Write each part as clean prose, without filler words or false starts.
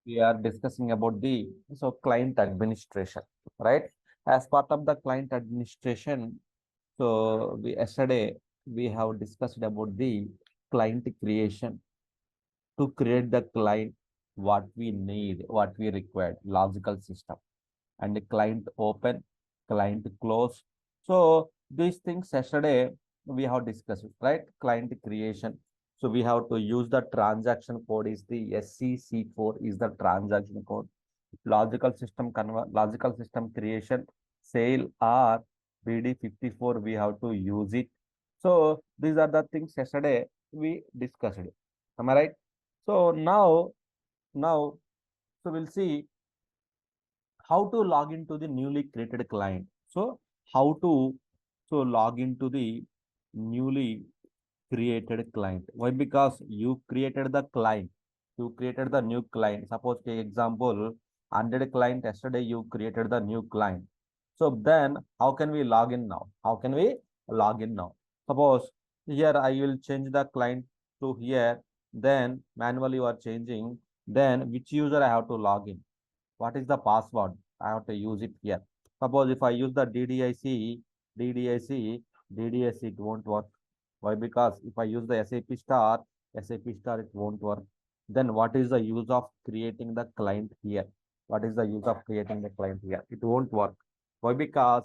we are discussing about the client administration, right? As part of the client administration, yesterday we have discussed about the client creation to create the client, what we need, what we require, logical system, and the client open, client close. So these things yesterday we have discussed, right? Client creation. So we have to use the transaction code is the SCC4 is the transaction code. Logical system creation, sale or BD54 we have to use it. So these are the things yesterday we discussed. Am I right? So now we'll see how to log into the newly created client. So how to log into the newly created client. Why? Because you created the client. You created the new client. Suppose take example 100 client yesterday you created the new client. So then how can we log in now? How can we log in now? Suppose here I will change the client to here. Then manually you are changing. Then which user I have to log in? What is the password? I have to use it here. Suppose if I use the DDIC, it won't work. Why? Because if I use the SAP star, it won't work. Then what is the use of creating the client here? What is the use of creating the client here? It won't work. Why? Because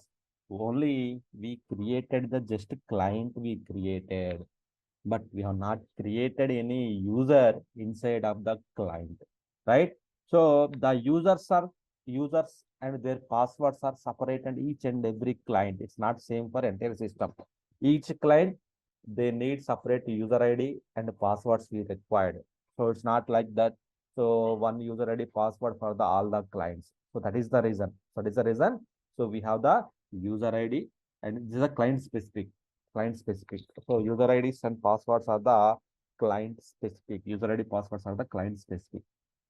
only we created the just client we created, but we have not created any user inside of the client, right? So the users and their passwords are separated each and every client. It's not same for entire system. Each client they need separate user ID and passwords we required. So it's not like that. So one user ID password for the all the clients. So that is the reason. So that is the reason. So we have the user ID and this is a client specific. So user IDs and passwords are the client specific. User ID passwords are the client specific.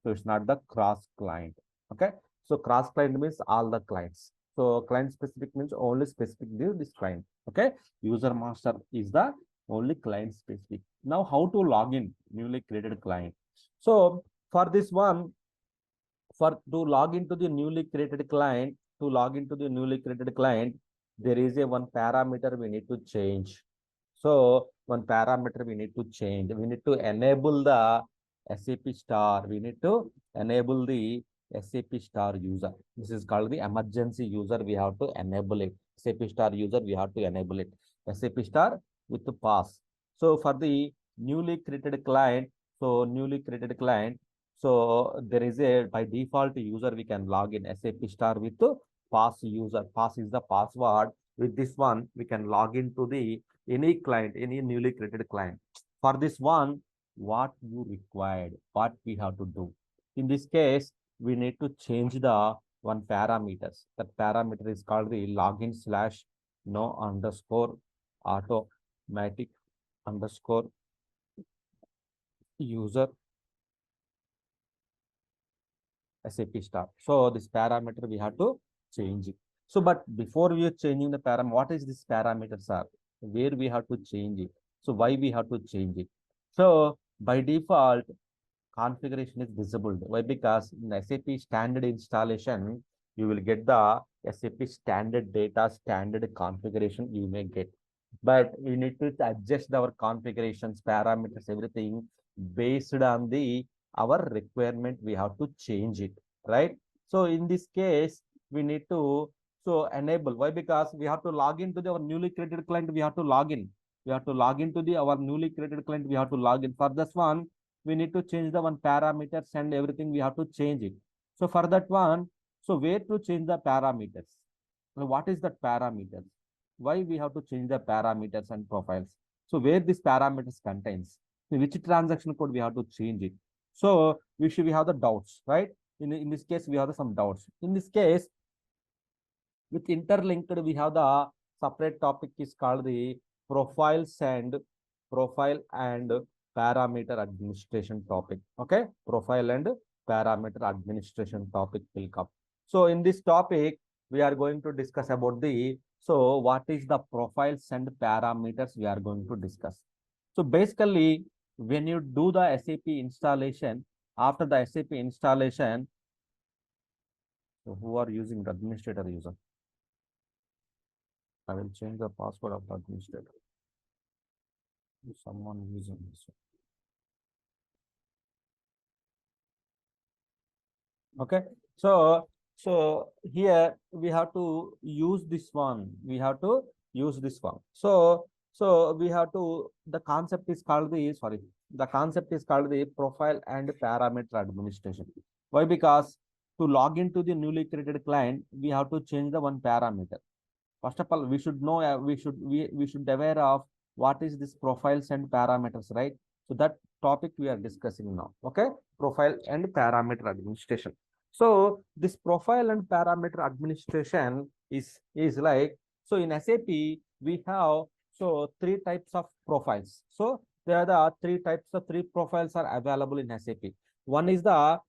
So it's not the cross client. Okay. So cross client means all the clients. So client specific means only specific to this client. Okay. User master is the only client specific. Now how to log in newly created client? So for this one, for to log into the newly created client, there is a one parameter we need to change. So one parameter we need to change. We need to enable the SAP star. We need to enable the SAP star user. This is called the emergency user. We have to enable it. SAP star user, we have to enable it. SAP star with the pass. So for the newly created client, so there is a by default user we can log in SAP star with the pass user. Pass is the password. With this one, we can log into the any client, any newly created client. For this one, what you required, what we have to do. In this case, we need to change the one parameters. That parameter is called the login slash no underscore automatic underscore user SAP star. So this parameter we have to change it. So, but before we are changing the parameter, what is this parameters are? Where we have to change it? So why we have to change it? So by default, configuration is visible. Why? Because in SAP standard installation, you will get the SAP standard data, standard configuration you may get. But we need to adjust our configurations, parameters, everything based on the our requirement. We have to change it, right? So in this case, we need to enable. Why? Because we have to log into our newly created client. We have to log in. We have to log into the our newly created client. We have to log in. For this one, we need to change the one parameters and everything. We have to change it. So for that one, so where to change the parameters? So what is that parameters? Why we have to change the parameters and profiles? So where this parameters contains? So which transaction code we have to change it? So we have the doubts, right? In this case, we have some doubts. In this case, with interlinked, we have the separate topic is called the profile and parameter administration topic. Okay, profile and parameter administration topic will come. So in this topic, we are going to discuss about the what is the profiles and parameters we are going to discuss. So basically, when you do the SAP installation, After the SAP installation, so who are using the administrator user? I will change the password of the administrator. Someone using this one. Okay. So here we have to use this one. We have to use this one. So we have to, the concept is called the profile and parameter administration. Why? Because to log into the newly created client, we have to change the one parameter. First of all, we should know, we should aware of what is this profiles and parameters, right? So that topic we are discussing now. Okay, profile and parameter administration. So this profile and parameter administration is like, so in SAP we have so three types of profiles. So there are the three types of three profiles are available in SAP. One is the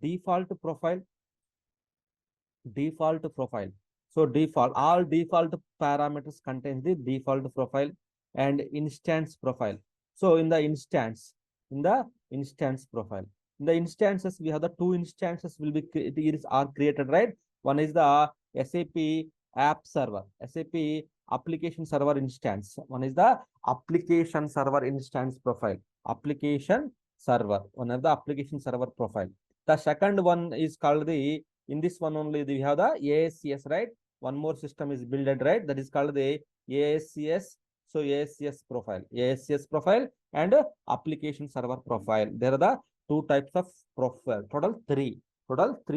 default profile. So default, all default parameters contains the default profile and instance profile. So in the instance profile, in the instances, we have the two instances will be are created, right? One is the SAP app server, SAP application server instance. One is the application server instance profile, application server, one of the application server profile. The second one is called the, in this one only we have the ASCS, right? One more system is built, right? That is called the ASCS. So ASCS profile and application server profile. There are the two types of profile. Total three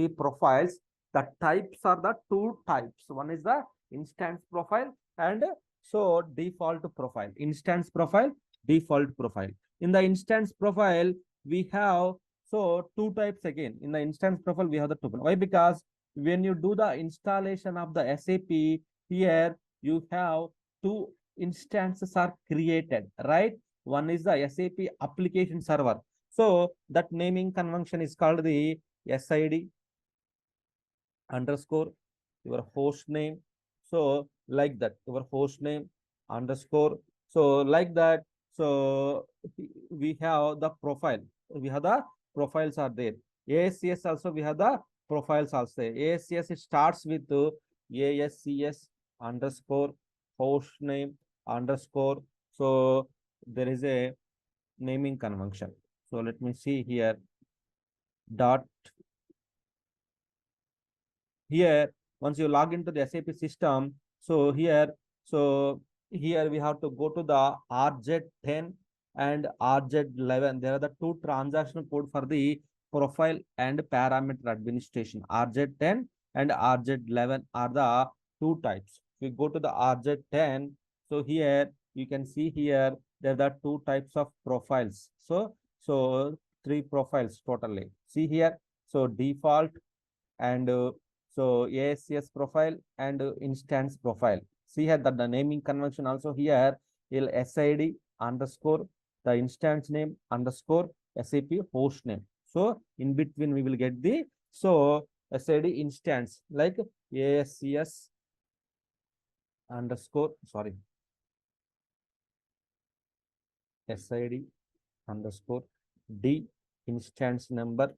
profiles. The types are the two types. One is the instance profile and so default profile. Instance profile, default profile. In the instance profile, we have so two types again. In the instance profile, we have the two. Why? Because when you do the installation of the SAP, here you have two instances are created, right? One is the SAP application server. So that naming convention is called the SID underscore your host name. So like that, your host name underscore. So like that. So we have the profile. We have the profiles are there. ASCS also we have the profiles also. ASCS it starts with ASCS underscore host name underscore. So there is a naming convention. So let me see here. Dot here, once you log into the SAP system, so here we have to go to the RZ10 and RZ11. There are the two transaction code for the profile and parameter administration. RZ10 and RZ11 are the two types. We go to the RZ10. So here you can see here there are the two types of profiles. So three profiles totally. See here. So default and so ASCS profile and instance profile. See here that the naming convention also here will SID underscore the instance name underscore SAP host name. So in between we will get the so SID instance like ASCS underscore SID underscore D instance number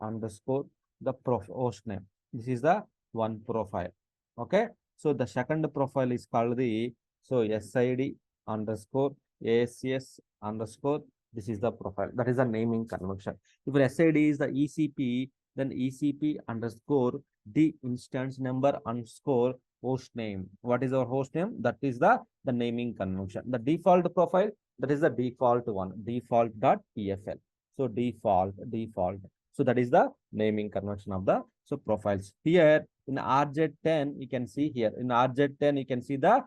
underscore the host name. This is the one profile. Okay. So the second profile is called the so SID underscore ASCS underscore. This is the profile. That is the naming convention. If SID is the ECP, then ECP underscore the instance number underscore host name. What is our host name? That is the naming convention. The default profile, that is the default one, default.pfl. So default. So that is the naming convention of the so profiles. Here in RZ10, you can see here in RZ10, you can see the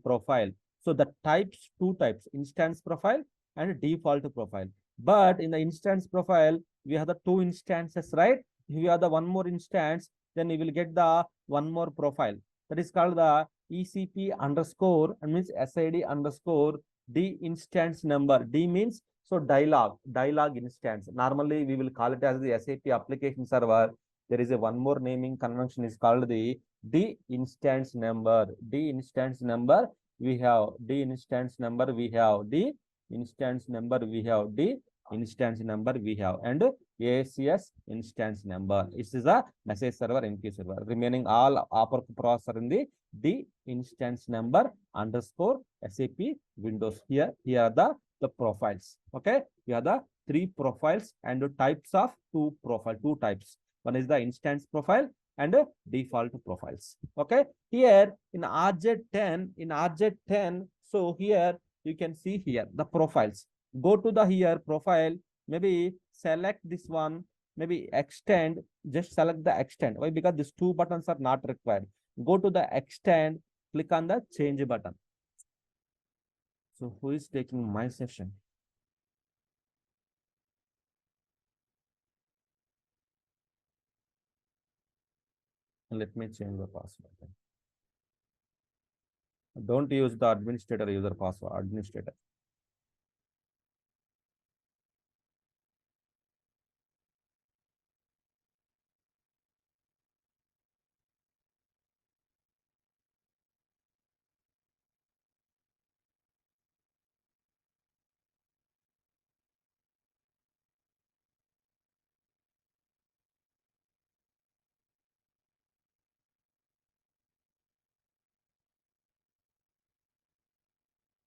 profile. So the types, two types, instance profile and default profile. But in the instance profile, we have the two instances, right? If you have the one more instance, then you will get the one more profile. That is called the ECP underscore and means SID underscore D instance number. D means so dialog instance. Normally we will call it as the SAP application server. There is a one more naming convention is called the D instance number. D instance number we have D instance number we have D instance number we have D instance number we have, and ACS instance number. This is a message server, MQ server. Remaining all operating processor in the instance number underscore SAP Windows. Here are the profiles. Okay, here are the three profiles and the types of two types. One is the instance profile and default profiles. Okay, here in RJ10, so here you can see here the profiles. Go to the here profile, maybe select this one, maybe extend, just select the extend. Why? Because these two buttons are not required. Go to the extend, click on the change button. So who is taking my session? Let me change the password. Don't use the administrator user password, administrator.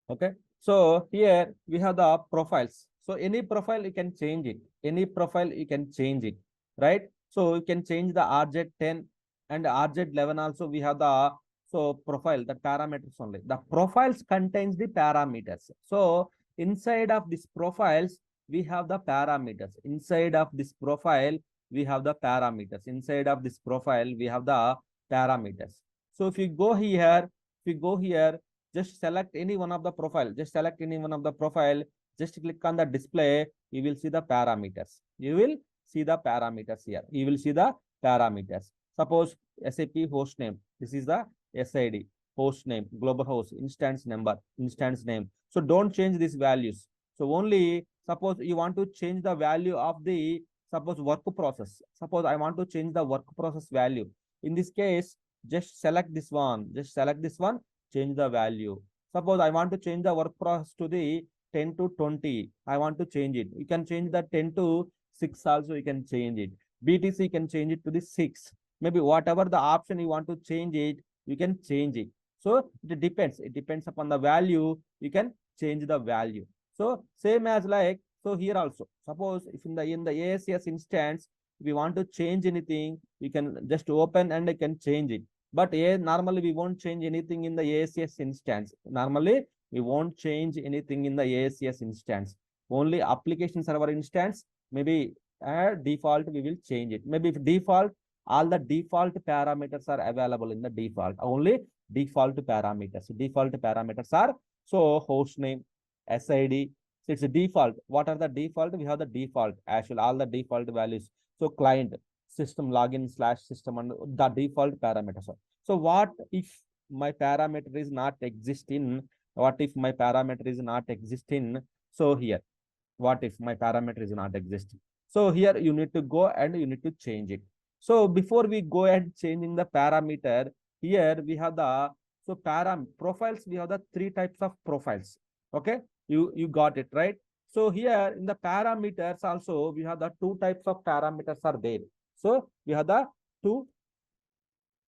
Okay, so here we have the profiles. So any profile you can change it. Any profile you can change it, right? So you can change the RJ10 and RJ11 also. We have the so profile, the parameters only. The profiles contains the parameters. So inside of these profiles, we have the parameters. Inside of this profile, we have the parameters. Inside of this profile, we have the parameters. So if you go here, just select any one of the profile. Just select any one of the profile. Just click on the display. You will see the parameters. You will see the parameters here. You will see the parameters. Suppose SAP host name. This is the SID, host name, global host, instance number, instance name. So don't change these values. So only suppose you want to change the value of the suppose work process. Suppose I want to change the work process value. In this case, just select this one. Just select this one, change the value. Suppose I want to change the work process to the 10 to 20. I want to change it. You can change the 10 to 6 also. You can change it. BTC can change it to the 6. Maybe whatever the option you want to change it, you can change it. So it depends. It depends upon the value. You can change the value. So same as like, so here also, suppose if in the ASS instance, if you want to change anything, you can just open and you can change it. But normally we won't change anything in the ASS instance. Normally we won't change anything in the ASS instance. Only application server instance, maybe default we will change it. Maybe if default, all the default parameters are available in the default. Only default parameters. Default parameters are so host name, SID. So it's a default. What are the default? We have the default. Actually, all the default values. So client, system login slash system and the default parameters. So what if my parameter is not existing? What if my parameter is not existing? So here, what if my parameter is not existing? So here you need to go and you need to change it. So before we go and changing the parameter, here we have the so profiles. We have the three types of profiles. Okay, you got it right. So here in the parameters also we have the two types of parameters are there. So we have the two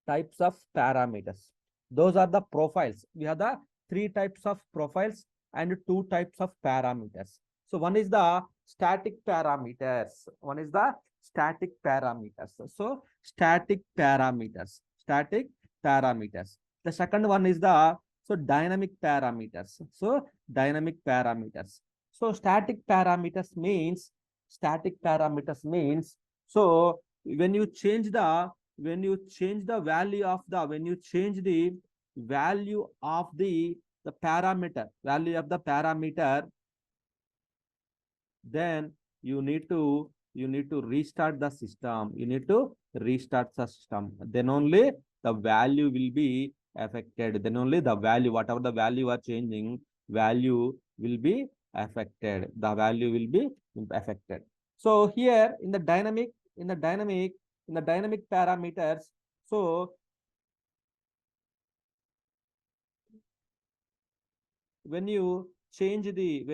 types of parameters. Those are the profiles. We have the three types of profiles and two types of parameters. So one is the static parameters. One is the static parameters. So static parameters. Static parameters. The second one is the so dynamic parameters. So dynamic parameters. So static parameters means so when you change the value of the when you change the value of the parameter, then you need to restart the system. You need to restart the system. Then only the value will be affected. Then only the value, whatever the value are changing, value will be affected. The value will be affected. So here in the dynamic, in the dynamic parameters, so when you change the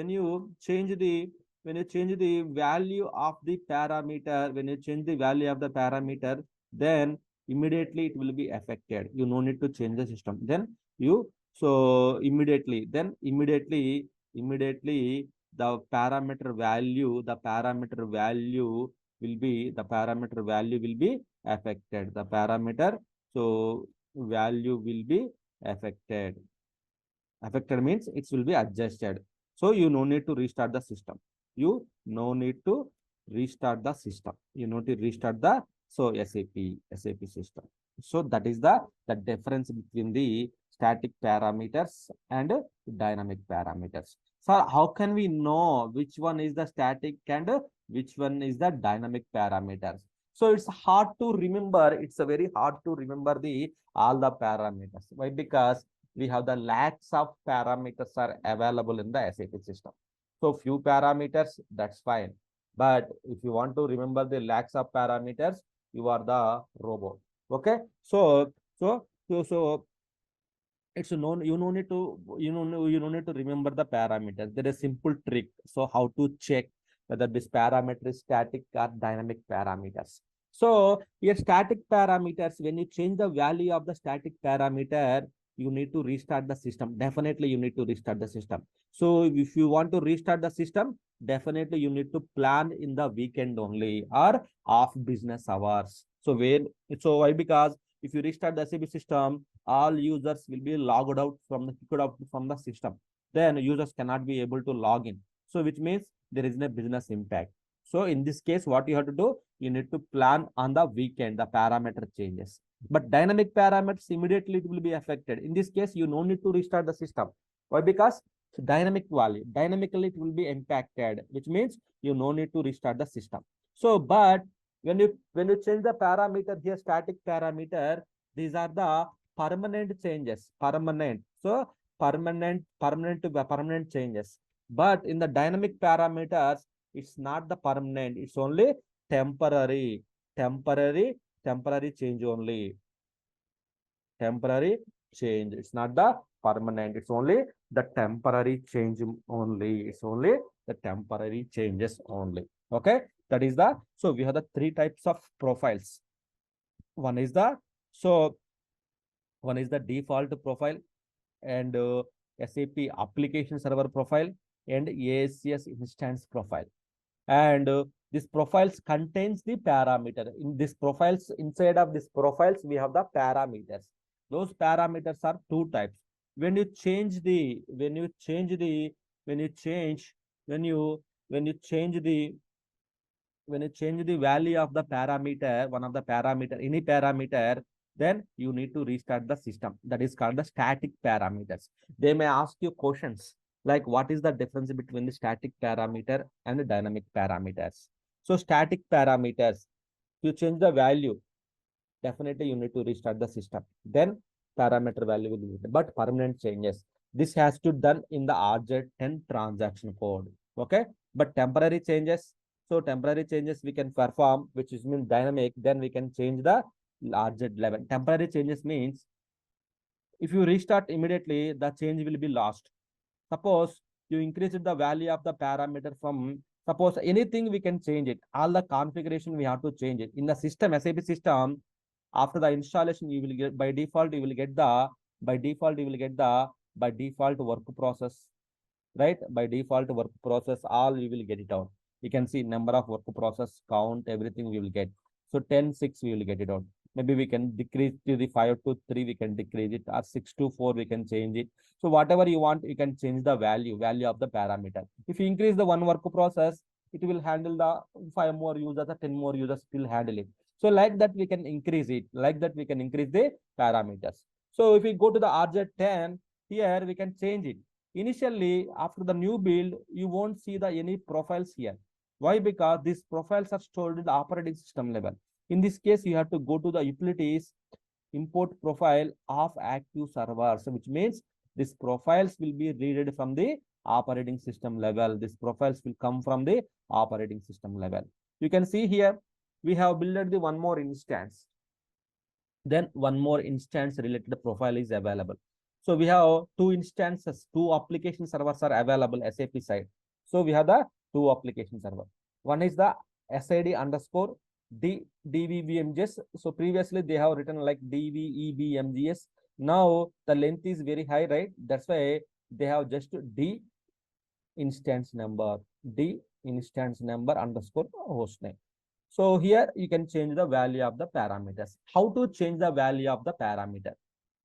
when you change the value of the parameter, when you change the value of the parameter, then immediately it will be affected. You no need to change the system. Then you so immediately, then immediately the parameter value will be affected. The parameter so value will be affected. Affected means it will be adjusted. So you no need to restart the system. You no need to restart the system. You need to restart the SAP system. So that is the difference between the static parameters and dynamic parameters. So how can we know which one is the static and which one is the dynamic parameters? So it's hard to remember. It's a very hard to remember the all the parameters. Why? Because we have the lakhs of parameters are available in the SAP system. So few parameters, that's fine. But if you want to remember the lakhs of parameters, you are the robot. Okay. So it's no you no need to you no need to remember the parameters. There is a simple trick. So how to check whether this parameter is static or dynamic parameters. So here static parameters, when you change the value of the static parameter, you need to restart the system. Definitely you need to restart the system. So if you want to restart the system, definitely you need to plan in the weekend only or off business hours. So why? Because if you restart the SAP system, all users will be logged out from the kicked out from the system. Then users cannot be able to log in. So which means there is no business impact. So in this case, what you have to do, you need to plan on the weekend the parameter changes. But dynamic parameters immediately it will be affected. In this case, you no need to restart the system. Why? Because dynamic value dynamically it will be impacted, which means you no need to restart the system. So, but when you change the parameter here, static parameter, these are the permanent changes. Permanent. So permanent changes. But in the dynamic parameters, it's not the permanent. It's only temporary. Temporary. Temporary change only. Temporary change. It's not the permanent. It's only the temporary change only. It's only the temporary changes only. Okay. That is the, so we have the three types of profiles. One is the, so one is the default profile and SAP application server profile and ASCS instance profile. And this profiles contains the parameter. In this profiles, inside of this profiles, we have the parameters. Those parameters are two types. When you change the, when you change the, when you change, when you change the, when you change the value of the parameter, one of the parameter, any parameter, then you need to restart the system. That is called the static parameters. They may ask you questions like what is the difference between the static parameter and the dynamic parameters. So static parameters, you change the value, definitely you need to restart the system. Then parameter value will be, but permanent changes. This has to done in the RJ10 transaction code. Okay. But temporary changes, so temporary changes we can perform, which is mean dynamic, then we can change the RJ11. Temporary changes means if you restart immediately, the change will be lost. Suppose you increase the value of the parameter from, suppose anything we can change it. All the configuration we have to change it. In the system, SAP system, after the installation, you will get by default, you will get the by default work process, right? By default work process, all you will get it out. You can see number of work process count, everything we will get. So 10, 6, we will get it out. Maybe we can decrease to the 5 to 3, we can decrease it, or 6 to 4, we can change it. So whatever you want, you can change the value of the parameter. If you increase the one work process, it will handle the 5 more users or 10 more users will handle it. So like that, we can increase it. Like that, we can increase the parameters. So if we go to the RJ10, here we can change it. Initially, after the new build, you won't see the any profiles here. Why? Because these profiles are stored in the operating system level. In this case, you have to go to the utilities, import profile of active servers, which means these profiles will be read from the operating system level. These profiles will come from the operating system level. You can see here, we have built the one more instance. Then one more instance related profile is available. So we have two instances, two application servers are available SAP side. So we have the two application server. One is the SID underscore DVBMGS. So previously they have written like DVEBMGS. Now the length is very high, right? That's why they have just D instance number underscore hostname. So here you can change the value of the parameters. How to change the value of the parameter?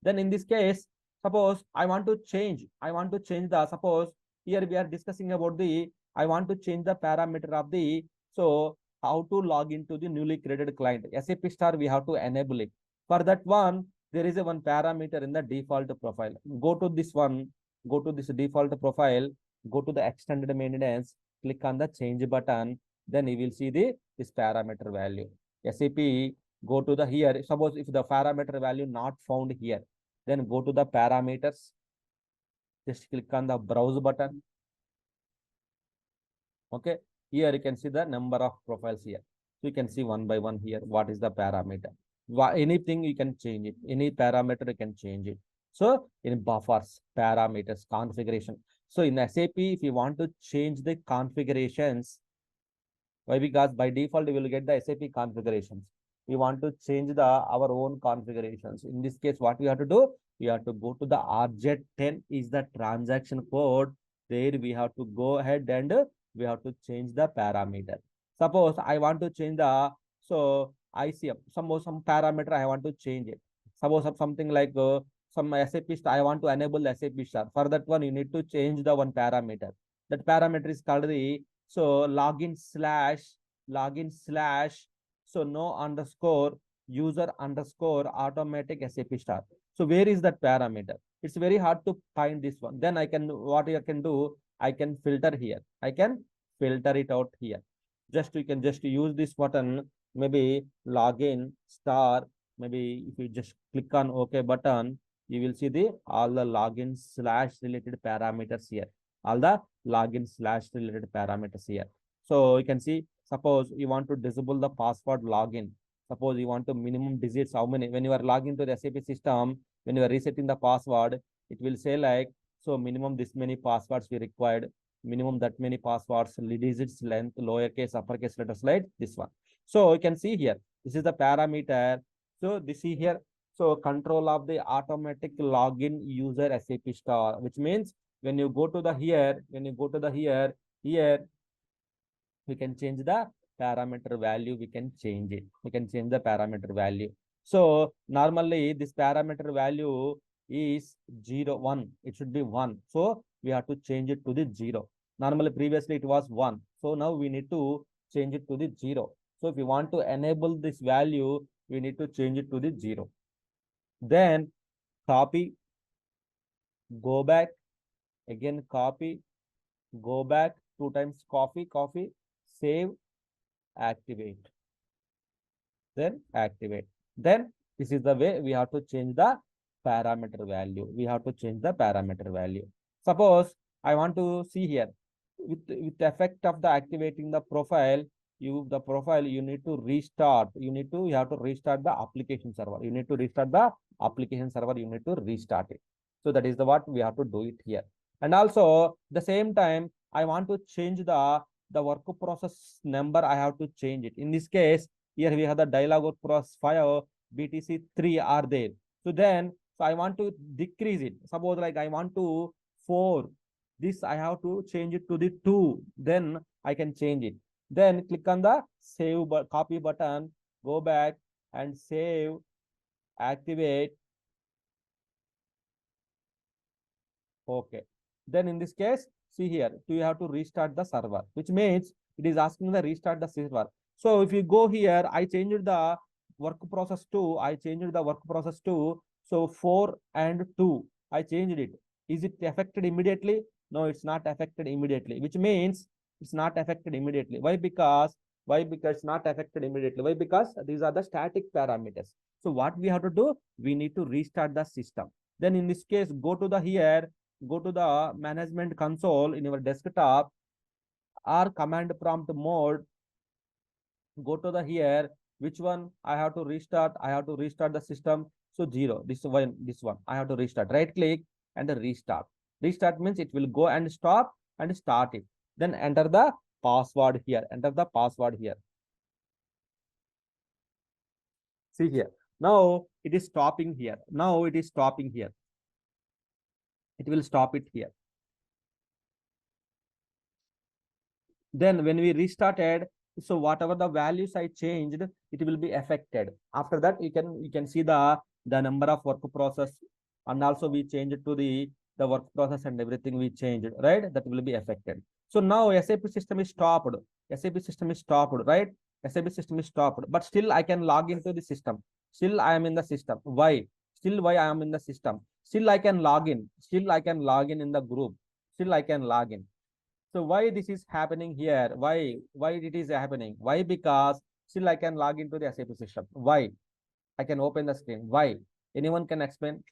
Then in this case, suppose I want to change the, suppose here we are discussing about the, I want to change the parameter of the, so how to log into the newly created client. SAP star, we have to enable it. For that one, there is a one parameter in the default profile. Go to this one, go to this default profile, go to the extended maintenance, click on the change button, then you will see the this parameter value. SAP, go to the here. Suppose if the parameter value not found here, then go to the parameters. Just click on the browse button. Okay. Here you can see the number of profiles here. So you can see one by one here. What is the parameter? Anything you can change it. Any parameter you can change it. So in buffers, parameters, configuration. So in SAP, if you want to change the configurations, why? Because by default, you will get the SAP configurations. We want to change our own configurations. In this case, what we have to do? We have to go to the RJ10 is the transaction code. There we have to go ahead and we have to change the parameter. Suppose I want to change the, so ICM, some parameter I want to change it. Suppose something like some SAP star, I want to enable SAP star. For that one, you need to change the one parameter. That parameter is called the, so login slash, so no underscore user underscore automatic SAP star. So where is that parameter? It's very hard to find this one. Then I can, what I can do, I can filter here. I can filter it out here. Just you can just use this button, maybe login star. Maybe if you just click on OK button, you will see the all the login slash related parameters here. All the login slash related parameters here. So you can see, suppose you want to disable the password login. Suppose you want to minimum digits, how many, when you are logging to the SAP system, when you are resetting the password, it will say like, so minimum this many passwords we required, minimum that many passwords, digits length, lowercase, uppercase letters like this one. So you can see here, this is the parameter. So this is here. So control of the automatic login user SAP star, which means when you go to the here, here, we can change the parameter value. We can change it. We can change the parameter value. So normally this parameter value is 0, 1. It should be 1. So we have to change it to the 0. Normally previously it was 1. So now we need to change it to the 0. So if we want to enable this value, we need to change it to the 0. Then copy, go back, again copy, go back 2 times, copy, save, activate, then activate. Then this is the way we have to change the parameter value. We have to change the parameter value. Suppose I want to see here with the effect of the activating the profile, you need to restart. You have to restart the application server. You need to restart the application server. You need to restart it. So that is the what we have to do it here. And also the same time, I want to change the work process number. I have to change it. In this case, here we have the dialog work process 5, BTC 3 are there. So then, so I want to decrease it. Suppose like I want to 4. This I have to change it to the 2. Then I can change it. Then click on the save copy button, go back and save, activate. Okay. Then in this case, see here, you have to restart the server, which means it is asking the restart the server. So if you go here, I changed the work process 2. I changed the work process 2. So 4 and 2, I changed it. Is it affected immediately? No, it's not affected immediately, which means it's not affected immediately. Why? Because it's not affected immediately. Why? Because these are the static parameters. So what we have to do? We need to restart the system. Then in this case, go to the here, go to the management console in your desktop or command prompt mode. Go to the here, which one I have to restart? I have to restart the system. So 0, this one I have to restart. Right click and restart. Restart means it will go and stop and start it. Then enter the password here. Enter the password here. See here. Now it is stopping here. Now it is stopping here. It will stop it here. Then when we restarted, so whatever the values I changed, it will be affected. After that, you can see the number of work process, and also we change it to the work process and everything we changed, right? That will be affected. So now SAP system is stopped. SAP system is stopped, right? SAP system is stopped, but still I can log into the system. Still I am in the system. Why? Still why I am in the system? Still I can log in. Still I can log in the group. Still I can log in. So why this is happening here? Why it is happening? Why? Because still I can log into the SAP system. Why? I can open the screen. Why? Anyone can explain?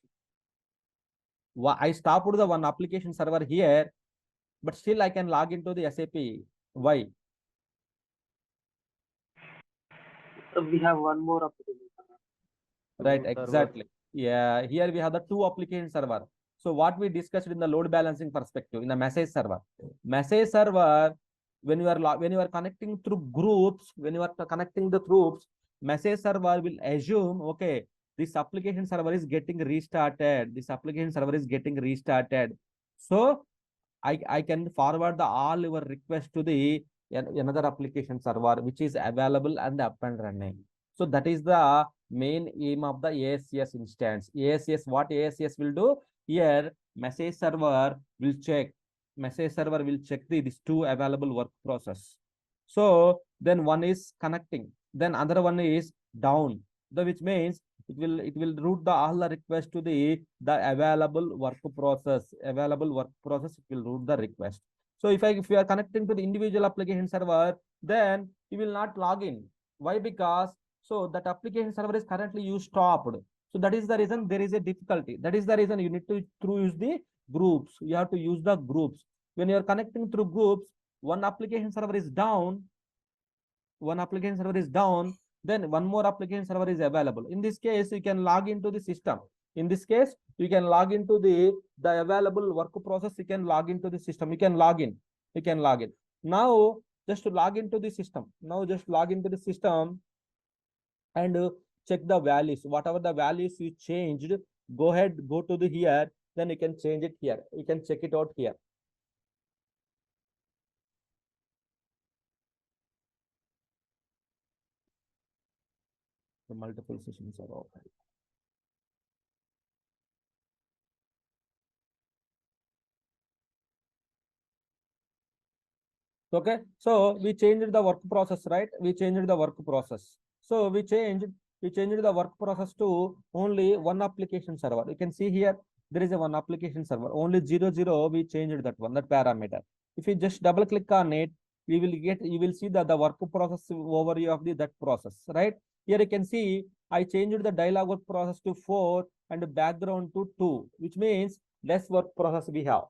Why I stopped the one application server here, but still I can log into the SAP. Why? We have one more application. Right, Two servers. exactly. Yeah, here we have the two application server. So what we discussed in the load balancing perspective in the message server, when you are connecting through groups, when you are connecting the groups, message server will assume, okay, this application server is getting restarted. This application server is getting restarted. So I can forward the all your request to the another application server which is available and up and running. So that is the main aim of the ASCS instance. ASCS, what ASCS will do? Here, message server will check these two available work process. So then one is connecting, then other one is down. Which means it will route the all the request to the available work process. Available work process, it will route the request. So if you are connecting to the individual application server, then you will not log in. Why? Because so that application server is currently you stopped. So that is the reason there is a difficulty. That is the reason you need to through use the groups. You have to use the groups. When you are connecting through groups, one application server is down, then one more application server is available. In this case, you can log into the system. In this case, you can log into the available work process. You can log into the system. You can log in. Now, just to log into the system. Now, just log into the system and check the values. Whatever the values you changed, go ahead, go to the here. Then you can change it here. You can check it out here. The multiple sessions are open. Okay, so we changed the work process, right? We changed the work process. So we changed the work process to only one application server. You can see here there is a one application server. Only 00 we changed that one, that parameter. If you just double click on it, you will see that the work process overview of that process, right? Here you can see I changed the dialog work process to 4 and the background to 2, which means less work process we have.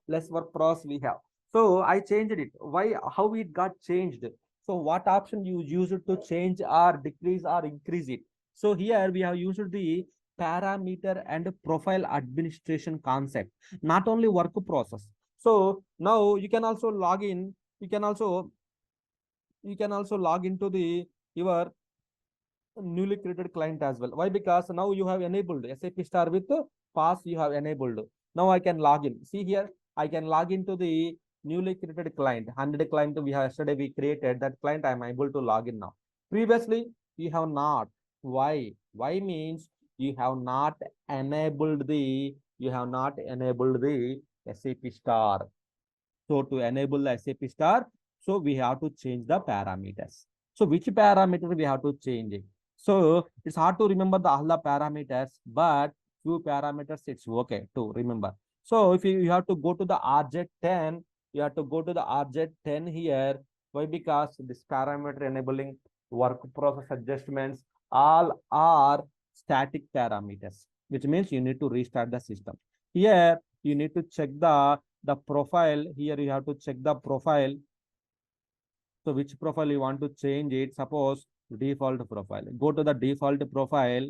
So I changed it. Why? How it got changed? So what option you use it to change or decrease or increase it? So here we have used the parameter and profile administration concept, not only work process. So now you can also log in. You can also log into the your newly created client as well. Why? Because now you have enabled SAP Star with pass. You have enabled. Now I can log in. See here, I can log into the newly created client. 100 client we have yesterday we created that client. I am able to log in now. Previously, you have not. Why? Why means you have not enabled the SAP Star. So to enable the SAP Star, so we have to change the parameters. So which parameter we have to change it? So it's hard to remember the all the parameters, but few parameters it's okay to remember. So if you have to go to the RJ10, you have to go to the RJ10 here. Why? Because this parameter enabling work process adjustments all are static parameters, which means you need to restart the system. Here you need to check the profile. Here you have to check the profile. So which profile you want to change it? Suppose default profile. Go to the default profile.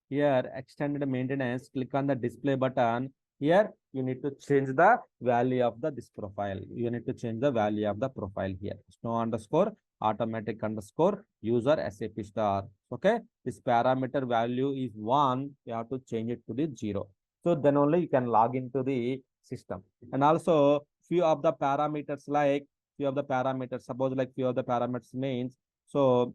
Here extended maintenance, click on the display button. Here you need to change the value of this profile. You need to change the value of the profile here. Snow underscore automatic underscore user SAP star. Okay, this parameter value is 1. You have to change it to the 0. So then only you can log into the system. And also few of the parameters, like few of the parameters, suppose like few of the parameters means, so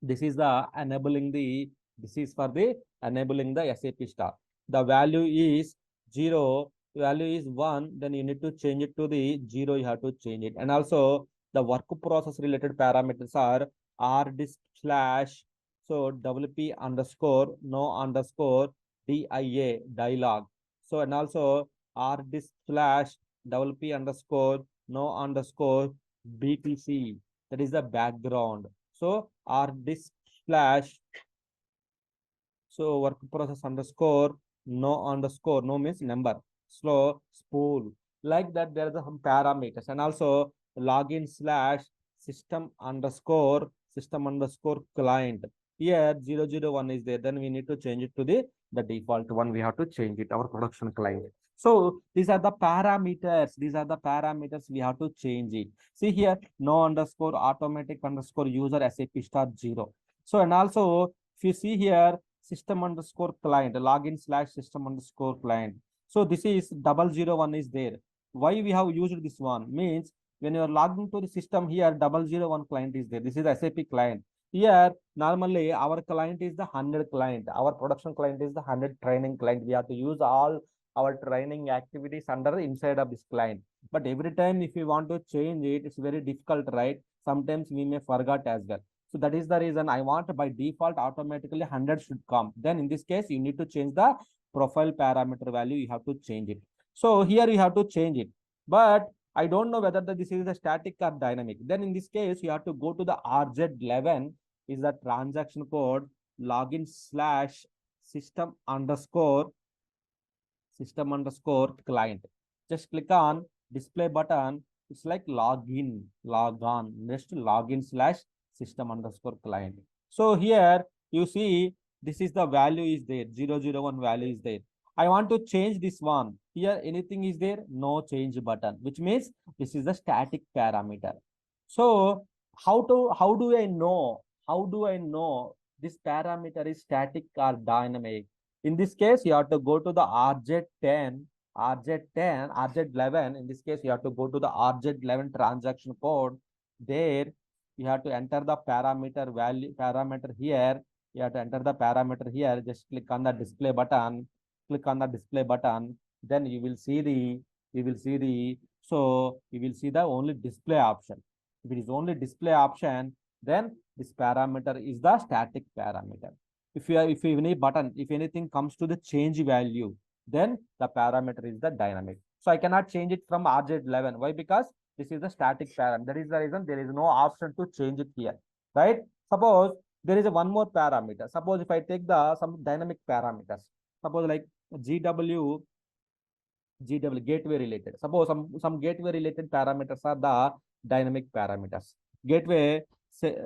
this is the enabling the, this is for the enabling the SAP star. The value is 0, value is 1, then you need to change it to the 0, you have to change it. And also the work process related parameters are rdisk slash, so wp underscore no underscore dia dialog. So and also rdisk slash wp underscore no underscore btc, that is the background. So R disk slash, so work process underscore no means number, slow spool, like that. There are some parameters. And also login slash system underscore client. Here 001 is there, then we need to change it to the default one. We have to change it, our production client. So these are the parameters. These are the parameters we have to change it. See here, no underscore automatic underscore user SAP star 0. So and also if you see here, system underscore client, login slash system underscore client. So this is 001 is there. Why we have used this one means when you are logging to the system here, 001 client is there. This is the SAP client. Here normally our client is the 100 client. Our production client is the 100 training client. We have to use all our training activities under inside of this client. But every time if you want to change it, it's very difficult, right? Sometimes we may forget as well. So that is the reason I want by default automatically 100 should come. Then in this case, you need to change the profile parameter value. You have to change it. So here you have to change it. But I don't know whether this is a static or dynamic. Then in this case, you have to go to the RZ11 is the transaction code login slash system underscore client. Just click on display button. It's like login, log on, just login slash system underscore client. So here you see this is the value is there, 001 value is there. I want to change this one. Here anything is there, no change button, which means this is the static parameter. So how do I know? How do I know this parameter is static or dynamic? In this case, you have to go to the RZ10, RZ11. In this case, you have to go to the RZ11 transaction code. There, you have to enter the parameter value, parameter here. You have to enter the parameter here. Just click on the display button. Click on the display button. Then you will see the, so you will see the only display option. If it is only display option, then this parameter is the static parameter. If any button, if anything comes to the change value, then the parameter is the dynamic. So I cannot change it from RZ11. Why? Because this is the static parameter. That is the reason there is no option to change it here, right? Suppose there is a one more parameter. Suppose if I take the some dynamic parameters, suppose like GW gateway related. Suppose some gateway related parameters are the dynamic parameters. Gateway say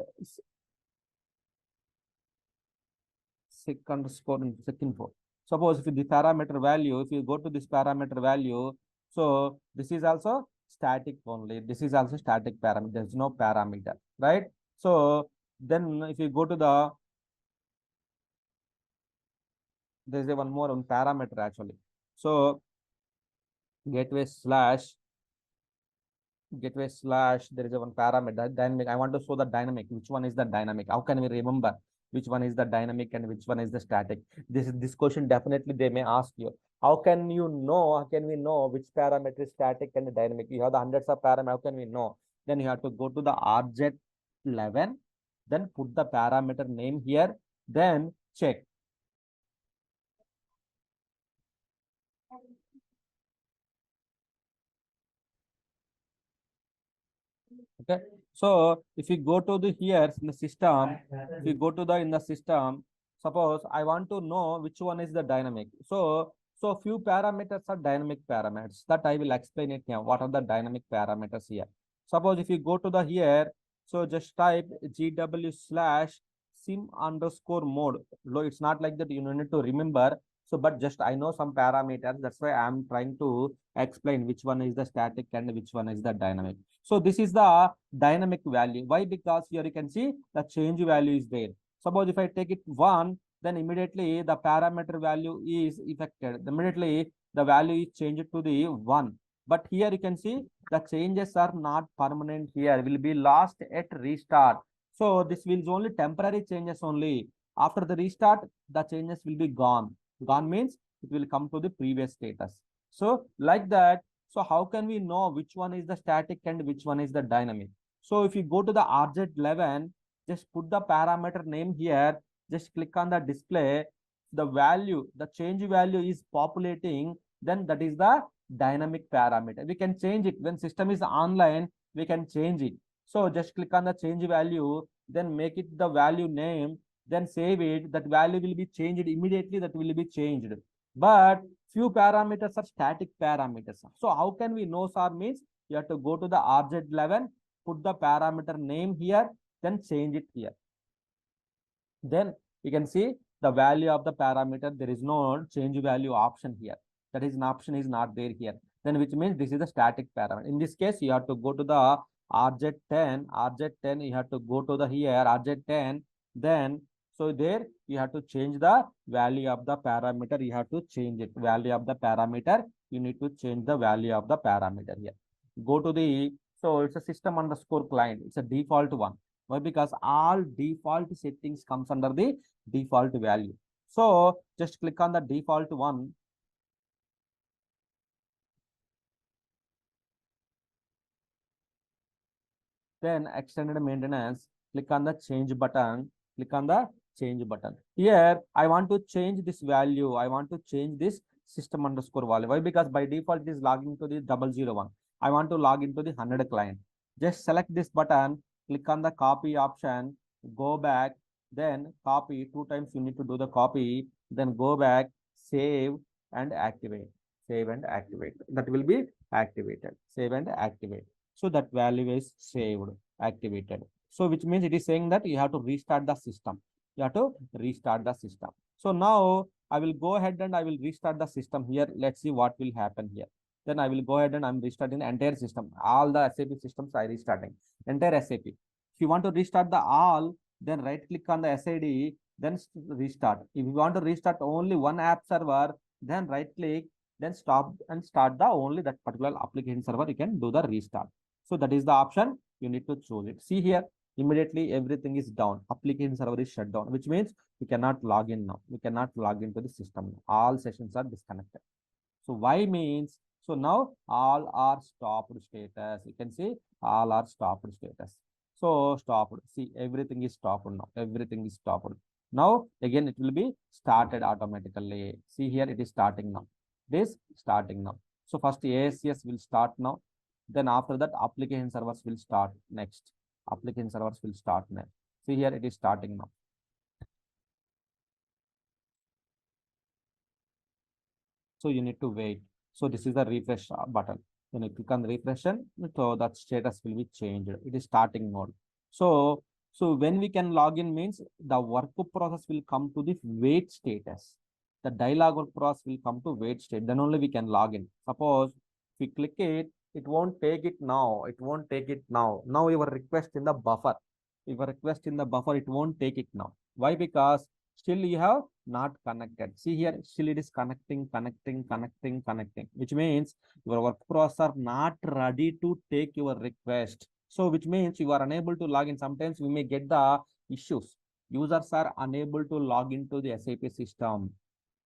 second score in second for. Suppose if the parameter value, if you go to this parameter value, so this is also static only. This is also static parameter. There is no parameter, right? So then if you go to the, there is a one more parameter actually. So gateway slash there is a one parameter dynamic. I want to show the dynamic. Which one is the dynamic? How can we remember which one is the dynamic and which one is the static? This question definitely they may ask you. How can you know? How can we know which parameter is static and dynamic? You have the hundreds of parameters. How can we know? Then you have to go to the RZ11, then put the parameter name here, then check. Okay. So if you go to the here in the system, if you go to the in the system, suppose I want to know which one is the dynamic. So few parameters are dynamic parameters that I will explain it here. What are the dynamic parameters here? Suppose if you go to the here, so just type GW slash sim underscore mode. It's not like that you need to remember. So, but just I know some parameters. That's why I'm trying to explain which one is the static and which one is the dynamic. So this is the dynamic value. Why? Because here you can see the change value is there. Suppose if I take it 1, then immediately the parameter value is affected. Immediately the value is changed to the 1. But here you can see the changes are not permanent here, will be lost at restart. So this will only temporary changes only. After the restart, the changes will be gone. Gone means it will come to the previous status. So like that, so how can we know which one is the static and which one is the dynamic? So if you go to the RZ11, just put the parameter name here, just click on the display, the value, the change value is populating, then that is the dynamic parameter. We can change it when system is online, we can change it. So just click on the change value, then make it the value name, then save it, that value will be changed immediately, that will be changed. But few parameters are static parameters. So how can we know, sir? Means you have to go to the RZ11, put the parameter name here, then change it here. Then you can see the value of the parameter, there is no change value option here. That is an option is not there here. Then which means this is the static parameter. In this case, you have to go to the RZ10, you have to go to the here RZ10, then so there you have to change the value of the parameter, you have to change it. Value of the parameter, you need to change the value of the parameter here. Go to the, so it's a system underscore client, it's a default one. Why? Because all default settings comes under the default value. So just click on the default one. Then extended maintenance, click on the change button, click on the change button. Here, I want to change this value. I want to change this system underscore value. Why? Because by default it is logging to the 001. I want to log into the 100 client. Just select this button, click on the copy option, go back, then copy 2 times. You need to do the copy, then go back, save and activate. Save and activate. That will be activated. Save and activate. So that value is saved, activated. So which means it is saying that you have to restart the system. You have to restart the system. So now I will go ahead and I will restart the system here. Let's see what will happen here. Then I will go ahead and I'm restarting the entire system. All the SAP systems I restarting. Entire SAP. If you want to restart the all, then right click on the SID, then restart. If you want to restart only one app server, then right click, then stop and start the only that particular application server. You can do the restart. So that is the option. You need to choose it. See here, immediately everything is down. Application server is shut down, which means we cannot log in now. We cannot log into the system. All sessions are disconnected. So why means, so now all are stopped status. You can see all are stopped status. So stopped. See, everything is stopped now. Everything is stopped. Now again, it will be started automatically. See here, it is starting now. This starting now. So first ASCS will start now. Then after that, application servers will start next. Application servers will start next. See here, it is starting now. So you need to wait. So this is the refresh button. When you click on the refresh, so that status will be changed. It is starting mode. So when we can log in means the work process will come to the wait status. The dialog work process will come to wait state. Then only we can log in. Suppose if we click it, it won't take it now. It won't take it now. Now your request in the buffer. Your request in the buffer, it won't take it now. Why? Because still you have not connected. See here, still it is connecting, which means your work process are not ready to take your request. So which means you are unable to log in. Sometimes we may get the issues. Users are unable to log into the SAP system,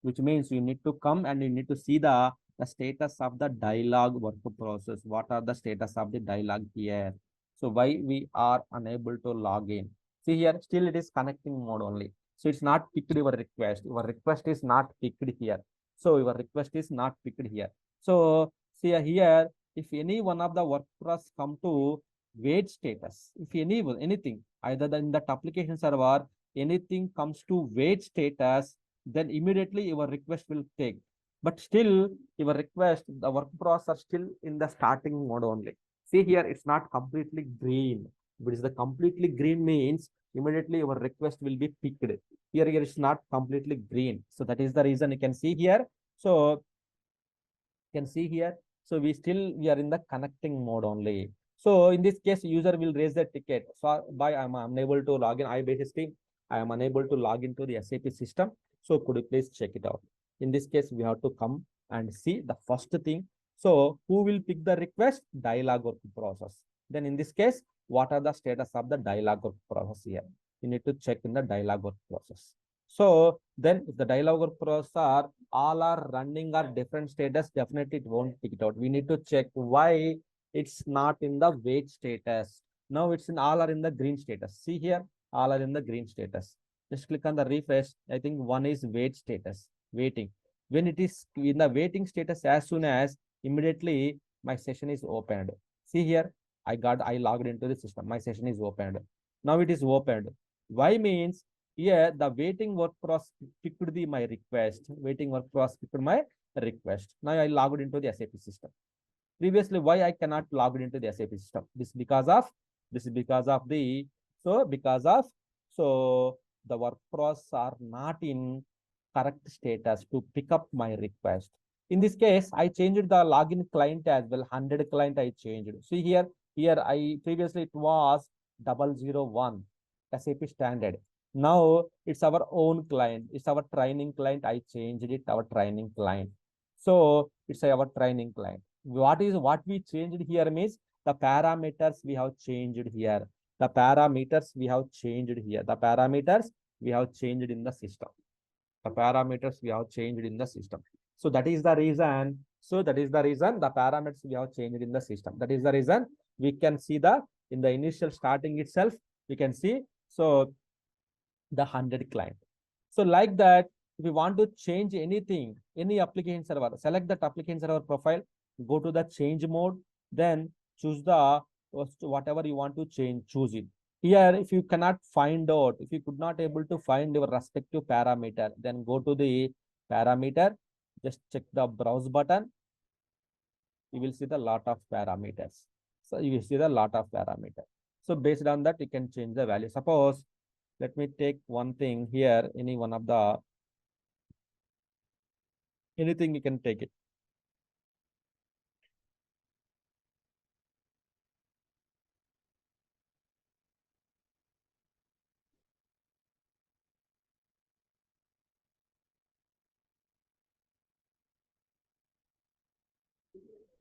which means you need to come and you need to see the status of the dialog work process. What are the status of the dialog here? So why we are unable to log in? See here, still it is connecting mode only. So it's not picked your request. Your request is not picked here. So your request is not picked here. So see here, if any one of the work process come to wait status, if anything, either in that application server, anything comes to wait status, then immediately your request will take. But still, your request, the work process are still in the starting mode only. See here, it's not completely green. If it is the completely green means immediately your request will be picked. Here it's not completely green. So that is the reason you can see here. So you can see here. So we are in the connecting mode only. So in this case, user will raise the ticket. So by I'm unable to log in. I am unable to log into the SAP system. So could you please check it out? In this case, we have to come and see the first thing. So who will pick the request? Dialog work process. Then in this case, what are the status of the dialog work process here? You need to check in the dialog work process. So then if the dialog work process are all are running or different status, definitely it won't pick it out. We need to check why it's not in the wait status. Now it's in all are in the green status. See here, all are in the green status. Just click on the refresh. I think one is wait status, waiting. When it is in the waiting status, as soon as immediately my session is opened. See here, I logged into the system. My session is opened. Now it is opened. Why means here the waiting work process picked my request. Waiting work process picked my request. Now I logged into the SAP system. Previously, why I cannot log into the SAP system? This is because of the work process are not in correct status to pick up my request. In this case, I changed the login client as well. 100 client I changed. See here, I previously it was 001 SAP standard. Now it's our own client. It's our training client. I changed it, our training client. So it's our training client. What we changed here means the parameters we have changed here. The parameters we have changed here. The parameters we have changed in the system. The parameters we have changed in the system. So that is the reason. So that is the reason the parameters we have changed in the system. That is the reason we can see the in the initial starting itself, we can see so the 100 client. So like that, if we want to change anything, any application server, select that application server profile, go to the change mode, then choose the whatever you want to change, choose it. Here, if you cannot find out, if you could not able to find your respective parameter, then go to the parameter, just check the browse button. You will see the lot of parameters. So you will see the lot of parameters. So based on that, you can change the value. Suppose, let me take one thing here, any one of the, anything you can take it.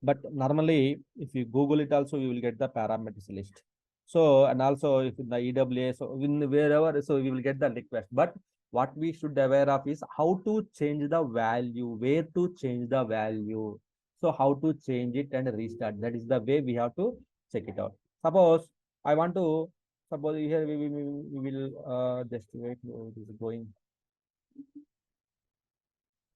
But normally, if you Google it also, you will get the parameters list. So, and also if in the EWA, so in wherever, so we will get the request. But what we should aware of is how to change the value, where to change the value. So how to change it and restart. That is the way we have to check it out. Suppose I want to, suppose here we will just wait, oh, this is going.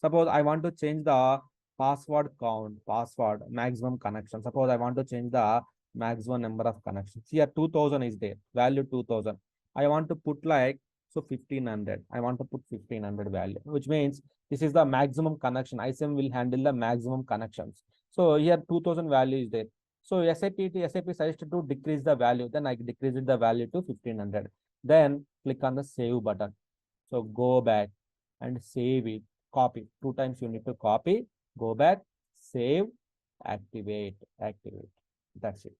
Suppose I want to change the password count, password, maximum connection. Suppose I want to change the maximum number of connections. Here 2000 is there, value 2000. I want to put like, so 1500. I want to put 1500 value, which means this is the maximum connection. ISM will handle the maximum connections. So here 2000 value is there. So SAP suggested to decrease the value. Then I decreased the value to 1500. Then click on the save button. So go back and save it. Copy. 2 times you need to copy, go back, save, activate. That's it.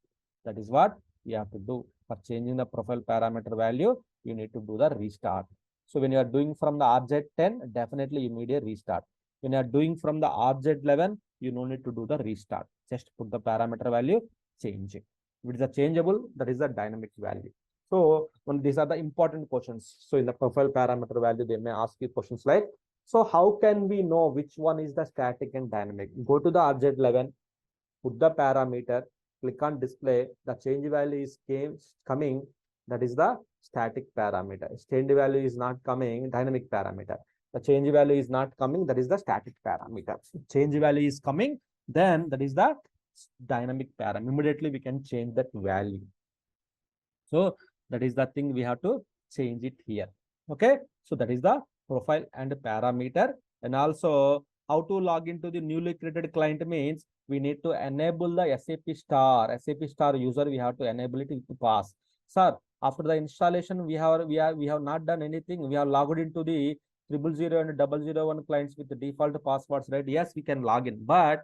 That is what you have to do. For changing the profile parameter value, you need to do the restart. So when you are doing from the object 10, definitely you need a restart. When you are doing from the object 11, you no need to do the restart. Just put the parameter value, change it. If it is a changeable, that is the dynamic value. So when these are the important questions. So in the profile parameter value, they may ask you questions like, so how can we know which one is the static and dynamic? Go to the object 11, put the parameter, click on display, the change value is coming, that is the static parameter. Change value is not coming, dynamic parameter. The change value is not coming, that is the static parameter. Change value is coming, then that is the dynamic parameter. Immediately we can change that value. So that is the thing we have to change it here. Okay, so that is the profile and parameter. And also how to log into the newly created client means we need to enable the SAP star user. We have to enable it to pass. Sir, After the installation, we have not done anything. We have logged into the 000 and 001 clients with the default passwords, right? Yes, we can log in, but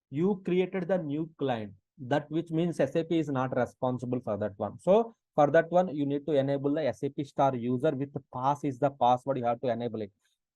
you created the new client, that which means SAP is not responsible for that one. So for that one, you need to enable the SAP star user with the pass is the password. You have to enable it.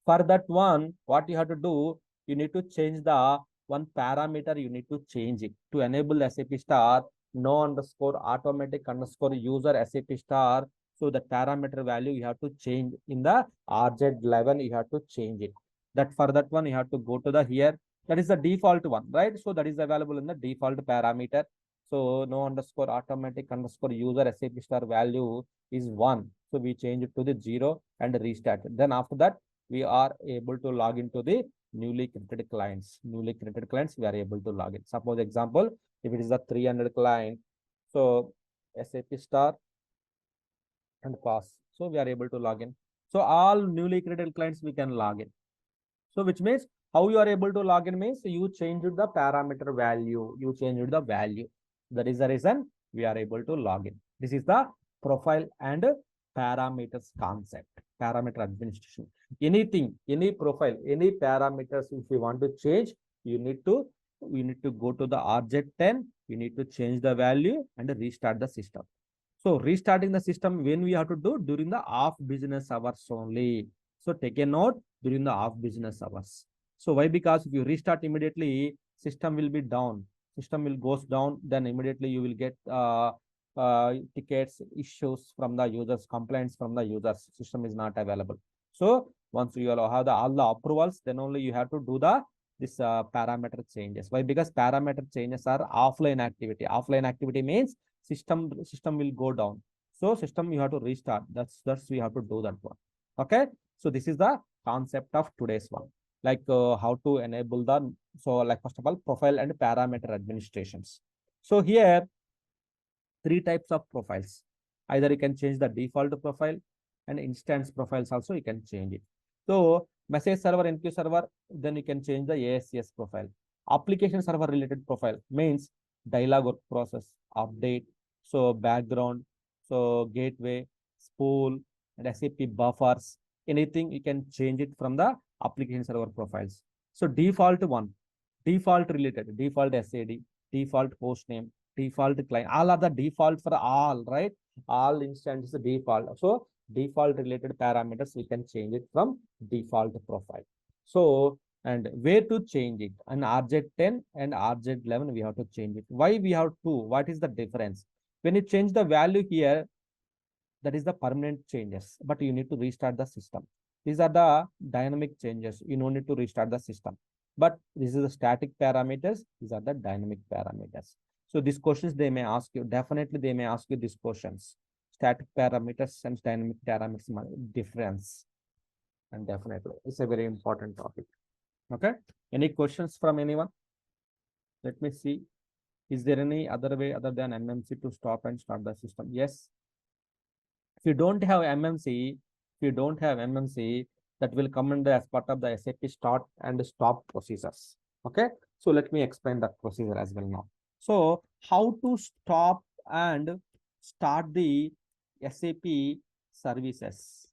For that one, what you have to do, you need to change the one parameter. You need to change it to enable SAP star. No underscore automatic underscore user SAP star. So the parameter value you have to change in the RZ11. You have to change it. That for that one, you have to go to the here. That is the default one, right? So that is available in the default parameter. So no underscore automatic underscore user SAP star value is 1. So we change it to the 0 and restart. Then after that, we are able to log into the newly created clients. Newly created clients, we are able to log in. Suppose example, if it is a 300 client, so SAP star and pass. So we are able to log in. So all newly created clients we can log in. So which means how you are able to log in means you changed the parameter value. You changed the value. That is the reason we are able to log in. This is the profile and parameters concept. Parameter administration. Anything, any profile, any parameters, if you want to change, you need to go to the RZ10. You need to change the value and restart the system. So restarting the system when we have to do during the off business hours only. So take a note during the off business hours. So why? Because if you restart immediately, system will be down. System will goes down, then immediately you will get tickets, issues from the users, complaints from the users. System is not available. So once you have all the approvals, then only you have to do the this parameter changes. Why? Because parameter changes are offline activity. Offline activity means system will go down. So system you have to restart. That's we have to do that one. Okay. So this is the concept of today's one. Like how to enable the, so like first of all, profile and parameter administrations. So here, 3 types of profiles. Either you can change the default profile and instance profiles also you can change it. So message server, MQ server, then you can change the ASCS profile. Application server related profile means dialog work process, update, so background, so gateway, spool, and SAP buffers. Anything you can change it from the application server profiles. So default one, default related, default SAD, default host name, default client, all are the default for all, right? All instances default. So default related parameters we can change it from default profile. So and where to change it? And RZ10 and RZ11 we have to change it. Why we have to? What is the difference? When you change the value here, that is the permanent changes, but you need to restart the system. These are the dynamic changes. You don't need to restart the system. But this is the static parameters. These are the dynamic parameters. So these questions they may ask you. Definitely they may ask you these questions. Static parameters and dynamic parameters difference. And definitely it's a very important topic. Okay. Any questions from anyone? Let me see. Is there any other way other than MMC to stop and start the system? Yes. If you don't have MMC, that will come under as part of the SAP start and stop procedures. Okay. So let me explain that procedure as well now. So how to stop and start the SAP services,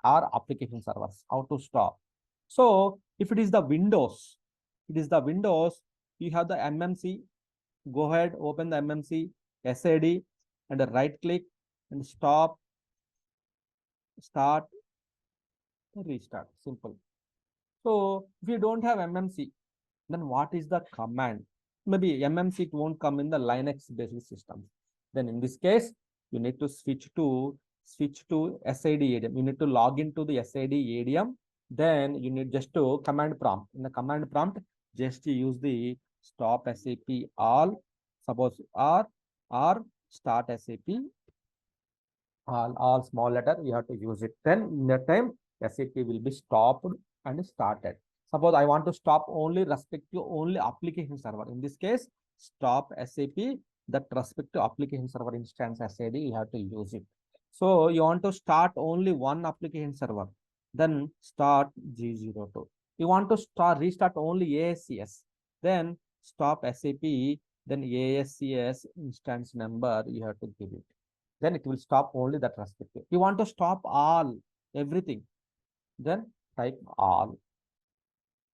or application servers, how to stop. So if it is the Windows, you have the MMC. Go ahead, open the MMC, SAD, and right click and stop, start, restart. Simple. So if you don't have MMC, then what is the command? Maybe MMC it won't come in the Linux based systems. Then in this case, you need to switch to SID ADM. You need to log into the SID ADM. Then you need just to command prompt. In the command prompt, just use the stop SAP all, suppose or start SAP all small letter. You have to use it. Then in that time, SAP will be stopped and started. Suppose I want to stop only respect to only application server. In this case, stop SAP that respect to application server instance SAD, you have to use it. So you want to start only one application server, then start G02. You want to restart only ASCS, then stop SAP, then ASCS instance number you have to give it. then it will stop only that respective. You want to stop all, everything, then type all.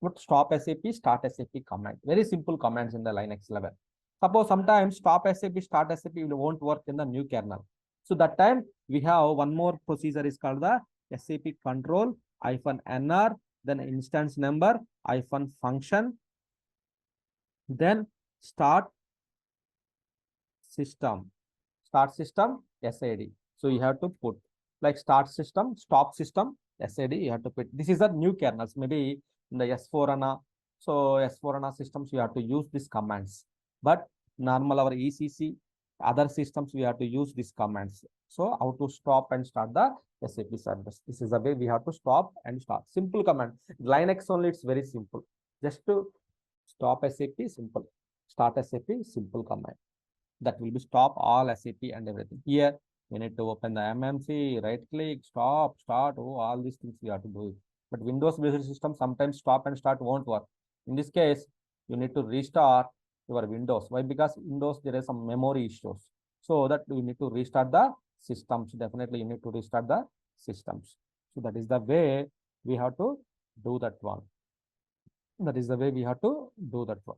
But stop SAP, start SAP command. Very simple commands in the Linux level. Suppose sometimes stop SAP, start SAP won't work in the new kernel. So that time we have one more procedure is called the SAP control -nr, then instance number -function, then start system SID. So you have to put like start system, stop system, SID, you have to put. This is the new kernels, maybe in the S4HANA. So S4HANA systems, you have to use these commands. But normal our ECC, other systems, we have to use these commands. So how to stop and start the SAP service. This is the way we have to stop and start. Simple command. Linux only, it's very simple. Just to stop SAP, simple. Start SAP, simple command. That will be stop all SAP and everything. Here, we need to open the MMC, right click, stop, start, oh, all these things we have to do it. But Windows-based system, sometimes stop and start won't work. In this case, you need to restart your Windows. Why? Because Windows, there is some memory issues. So that you need to restart the systems. Definitely, you need to restart the systems. So that is the way we have to do that one. That is the way we have to do that one.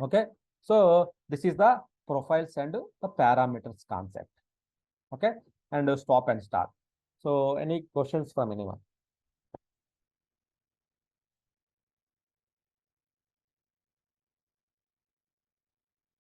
Okay. So this is the profiles and the parameters concept. Okay. And stop and start. So any questions from anyone?